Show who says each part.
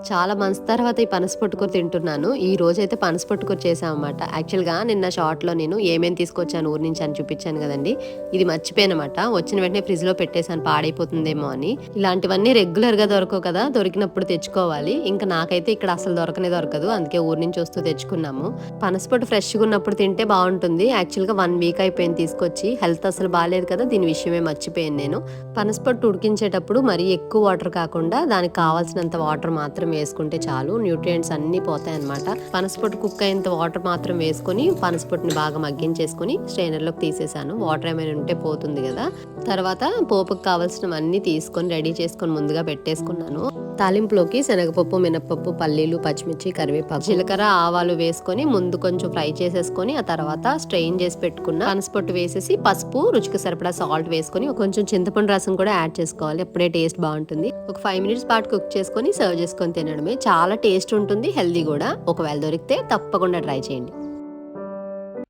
Speaker 1: చాలా మంత్స్ తర్వాత ఈ పనస పొట్టుకూర తింటున్నాను. ఈ రోజైతే పనస పొట్టుకూర చేశామన్నమాట. యాక్చువల్‌గా నిన్న షార్ట్‌లో నేను ఏమేమి తీసుకొచ్చాను ఊరు నుంచి అని చూపించాను కదండీ! ఇది మర్చిపోయానన్నమాట. వచ్చిన వెంటనే ఫ్రిడ్జ్‌లో పెట్టేసాను పాడైపోతుందేమో అని. ఇలాంటివన్నీ రెగ్యులర్‌గా దొరకవు కదా! దొరికినప్పుడు తెచ్చుకోవాలి. ఇంకా నాకైతే ఇక్కడ అసలు దొరకనే దొరకదు. అందుకే ఊరు నుంచి వస్తూ తెచ్చుకున్నాము. పనస పొట్టు ఫ్రెష్‌గా ఉన్నప్పుడు తింటే బావుంటుంది. యాక్చువల్‌గా 1 వీక్ అయిపోయింది తీసుకొచ్చి. హెల్త్ అసలు బాలేదు కదా! దీని విషయమే మర్చిపోయాను నేను. పనస పొట్టు ఉడికించేటప్పుడు మరీ ఎక్కువ వాటర్ కాకుండా దానికి కావాల్సినంత వాటర్ మాత్రం వేసుకుంటే చాలు. న్యూట్రియంట్స్ అన్నీ పోతాయన్నమాట. పనసపొట్టు కుక్ అయినంత వాటర్ మాత్రం వేసుకొని పనసపొట్టుని బాగా మగ్గించేసుకొని స్ట్రైనర్‌లోకి తీసేసాను. వాటర్ ఏమైనా ఉంటే పోతుంది కదా! తర్వాత పోపుకి కావాల్సినవన్నీ తీసుకొని రెడీ చేసుకొని ముందుగా పెట్టేసుకున్నాను. తాలింపులోకి శనగపప్పు, మినపప్పు, పల్లీలు, పచ్చిమిర్చి, కరివేపాకు, జీలకర్ర, ఆవాలు వేసుకొని ముందు కొంచెం ఫ్రై చేసేసుకొని ఆ తర్వాత స్ట్రెయిన్ చేసి పెట్టుకున్న పనసపొట్టు వేసేసి పసుపు, రుచికి సరిపడా సాల్ట్ వేసుకొని కొంచెం చింతపండు రసం కూడా యాడ్ చేసుకోవాలి. అప్పుడే టేస్ట్ బాగుంటుంది. ఒక 5 మినిట్స్ పాటు కుక్ చేసుకొని సర్వ్ చేసుకొని తినడమే. చాలా టేస్ట్ ఉంటుంది, హెల్దీ కూడా. ఒకవేళ దొరికితే తప్పకుండా ట్రై చేయండి.